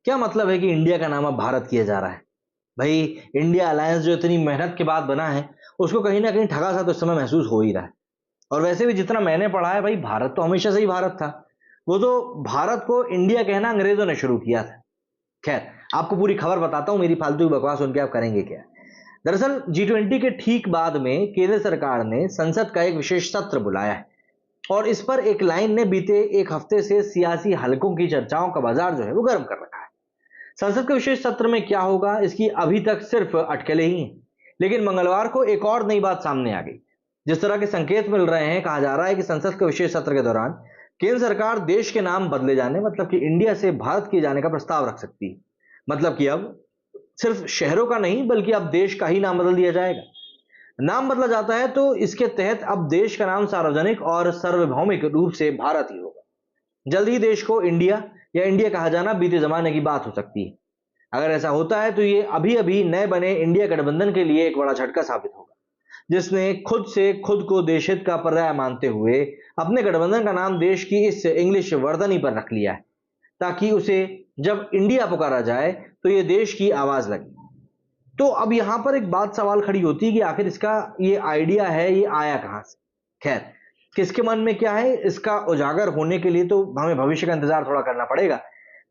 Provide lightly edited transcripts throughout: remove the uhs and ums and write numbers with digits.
क्या मतलब है कि इंडिया का नाम अब भारत किया जा रहा है? भाई, इंडिया अलायंस जो इतनी मेहनत के बाद बना है, उसको कहीं ना कहीं ठगा सा तो इस समय महसूस हो ही रहा है। और वैसे भी जितना मैंने पढ़ा है भाई, भारत तो हमेशा से ही भारत था। वो तो भारत को इंडिया कहना अंग्रेजों ने शुरू किया था। खैर, आपको पूरी खबर बताता हूं, मेरी फालतू की बकवास सुन के आप करेंगे क्या। दरअसल G20 के ठीक बाद में केंद्र सरकार ने संसद का एक विशेष सत्र बुलाया है। और इस पर एक लाइन ने बीते एक हफ्ते से सियासी हलकों की चर्चाओं का बाजार जो है वो गर्म कर रखा है। संसद के विशेष सत्र में क्या होगा, इसकी अभी तक सिर्फ अटकलें ही हैं। लेकिन मंगलवार को एक और नई बात सामने आ गई। जिस तरह के संकेत मिल रहे हैं, कहा जा रहा है कि संसद के विशेष सत्र के दौरान केंद्र सरकार देश के नाम बदले जाने, मतलब कि इंडिया से भारत किए जाने का प्रस्ताव रख सकती है। मतलब कि अब सिर्फ शहरों का नहीं, बल्कि अब देश का ही नाम बदल दिया जाएगा। नाम बदला जाता है तो इसके तहत अब देश का नाम सार्वजनिक और सार्वभौमिक रूप से भारत ही होगा। जल्द ही देश को इंडिया या इंडिया कहा जाना बीते जमाने की बात हो सकती है। अगर ऐसा होता है तो ये अभी अभी नए बने इंडिया गठबंधन के लिए एक बड़ा झटका साबित होगा, जिसने खुद से खुद को देश हित का पर्याय मानते हुए अपने गठबंधन का नाम देश की इस इंग्लिश वर्तनी पर रख लिया है, ताकि उसे जब इंडिया पुकारा जाए तो ये देश की आवाज लगे। तो अब यहां पर एक बात सवाल खड़ी होती है कि आखिर इसका ये आइडिया है, ये आया कहां से। खैर, किसके मन में क्या है, इसका उजागर होने के लिए तो हमें भविष्य का इंतजार थोड़ा करना पड़ेगा।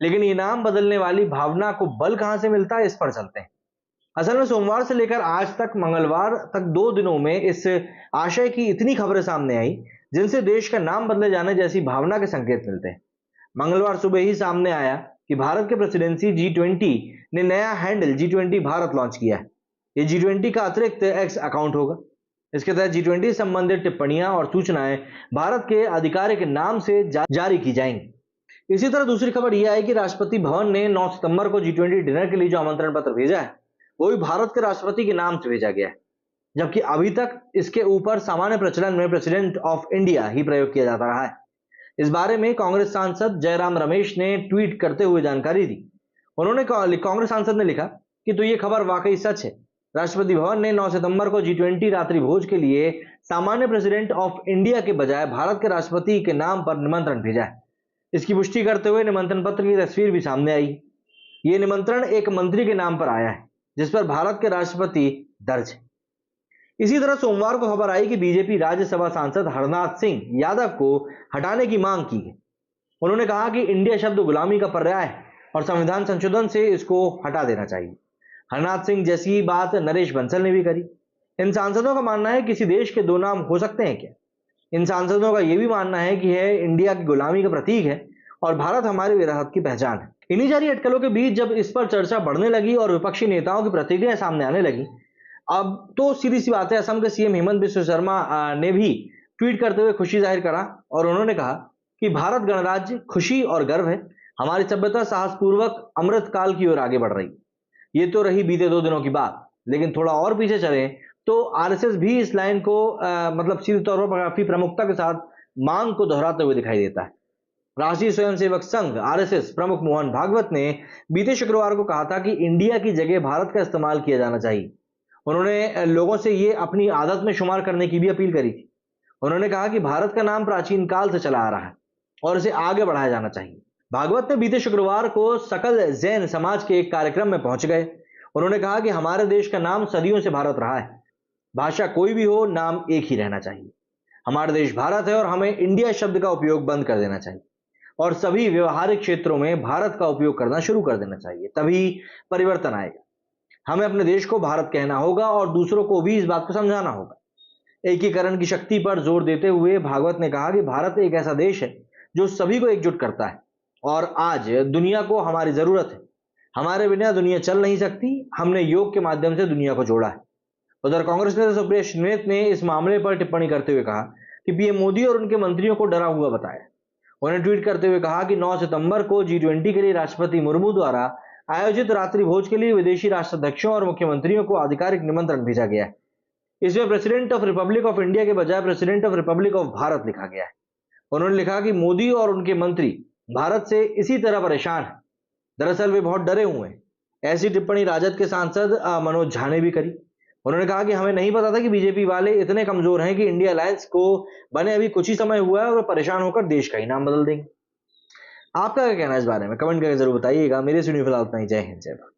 लेकिन ये नाम बदलने वाली भावना को बल कहां से मिलता है, इस पर चलते हैं। असल में सोमवार से लेकर आज तक, मंगलवार तक, 2 दिनों में इस आशय की इतनी खबरें सामने आई, जिनसे देश का नाम बदले जाने जैसी भावना के संकेत मिलते हैं। मंगलवार सुबह ही सामने आया कि भारत के प्रेसिडेंसी G20 ने नया हैंडल G20 भारत लॉन्च किया है। ये G20 का अतिरिक्त एक्स अकाउंट होगा। इसके तहत G20 से संबंधित टिप्पणियां और सूचनाएं भारत के आधिकारिक नाम से जारी की जाएंगी। इसी तरह दूसरी खबर यह है कि राष्ट्रपति भवन ने 9 सितंबर को G20 डिनर के लिए जो आमंत्रण पत्र भेजा है, वो भी भारत के राष्ट्रपति के नाम से भेजा गया है। जबकि अभी तक इसके ऊपर सामान्य प्रचलन में प्रेसिडेंट ऑफ इंडिया ही प्रयोग किया जाता रहा है। इस बारे में कांग्रेस सांसद जयराम रमेश ने ट्वीट करते हुए जानकारी दी। उन्होंने कांग्रेस सांसद ने लिखा कि तो ये खबर वाकई सच है। राष्ट्रपति भवन ने 9 सितंबर को G20 रात्रि भोज के लिए सामान्य प्रेसिडेंट ऑफ इंडिया के बजाय भारत के राष्ट्रपति के नाम पर निमंत्रण भेजा है। इसकी पुष्टि करते हुए निमंत्रण पत्र की तस्वीर भी सामने आई। ये निमंत्रण एक मंत्री के नाम पर आया है, जिस पर भारत के राष्ट्रपति दर्ज है। इसी तरह सोमवार को खबर आई कि बीजेपी राज्यसभा सांसद हरनाथ सिंह यादव को हटाने की मांग की है। उन्होंने कहा कि इंडिया शब्द गुलामी का पर्याय है और संविधान संशोधन से इसको हटा देना चाहिए। हरनाथ सिंह जैसी बात नरेश बंसल ने भी करी। इन सांसदों का मानना है किसी देश के दो नाम हो सकते हैं क्या। इन सांसदों का यह भी मानना है कि यह इंडिया की गुलामी का प्रतीक है और भारत हमारी विरासत की पहचान है। इन्हीं जारी अटकलों के बीच जब इस पर चर्चा बढ़ने लगी और विपक्षी नेताओं की प्रतिक्रिया सामने आने लगी, अब तो सीधी सी बात है, असम के सीएम हेमंत बिस्व शर्मा ने भी ट्वीट करते हुए खुशी जाहिर करा और उन्होंने कहा कि भारत गणराज्य खुशी और गर्व है। हमारी सभ्यता साहसपूर्वक अमृत काल की ओर आगे बढ़ रही। ये तो रही बीते 2 दिनों की बात, लेकिन थोड़ा और पीछे चले तो आरएसएस भी इस लाइन को मतलब सीधे तौर पर काफी प्रमुखता के साथ मांग को दोहराते हुए दिखाई देता है। राष्ट्रीय स्वयंसेवक संघ आरएसएस प्रमुख मोहन भागवत ने बीते शुक्रवार को कहा था कि इंडिया की जगह भारत का इस्तेमाल किया जाना चाहिए। उन्होंने लोगों से ये अपनी आदत में शुमार करने की भी अपील करी थी। उन्होंने कहा कि भारत का नाम प्राचीन काल से चला आ रहा है और इसे आगे बढ़ाया जाना चाहिए। भागवत ने बीते शुक्रवार को सकल जैन समाज के एक कार्यक्रम में पहुंच गए। उन्होंने कहा कि हमारे देश का नाम सदियों से भारत रहा है। भाषा कोई भी हो, नाम एक ही रहना चाहिए। हमारा देश भारत है और हमें इंडिया शब्द का उपयोग बंद कर देना चाहिए और सभी व्यवहारिक क्षेत्रों में भारत का उपयोग करना शुरू कर देना चाहिए, तभी परिवर्तन आएगा। हमें अपने देश को भारत कहना होगा और दूसरों को भी इस बात को समझाना होगा। एकीकरण की शक्ति पर जोर देते हुए भागवत ने कहा कि भारत एक ऐसा देश है जो सभी को एकजुट करता है और आज दुनिया को हमारी जरूरत है। हमारे बिना दुनिया चल नहीं सकती। हमने योग के माध्यम से दुनिया को जोड़ा है। उधर कांग्रेस नेता सुप्रिया श्रीनेत ने इस मामले पर टिप्पणी करते हुए कहा कि पीएम मोदी और उनके मंत्रियों को डरा हुआ बताया। उन्होंने ट्वीट करते हुए कहा कि 9 सितंबर को G20 के लिए राष्ट्रपति मुर्मू द्वारा आयोजित रात्रि भोज के लिए विदेशी राष्ट्राध्यक्षों और मुख्यमंत्रियों को आधिकारिक निमंत्रण भेजा गया है। इसमें president of Republic of India के बजाय president of Republic of Bharat लिखा गया है। उन्होंने लिखा कि मोदी और उनके मंत्री भारत से इसी तरह परेशान हैं। दरअसल वे बहुत डरे हुए हैं। ऐसी टिप्पणी राजद के सांसद मनोज झा ने भी करी। उन्होंने कहा कि हमें नहीं पता था कि बीजेपी वाले इतने कमजोर हैं कि इंडिया अलायंस को बने अभी कुछ ही समय हुआ है और वे परेशान होकर देश का ही नाम बदल देंगे। आपका क्या कहना है इस बारे में? कमेंट करके जरूर बताइएगा। मेरे से फिलहाल उतना ही। जय हिंद, जय भारत।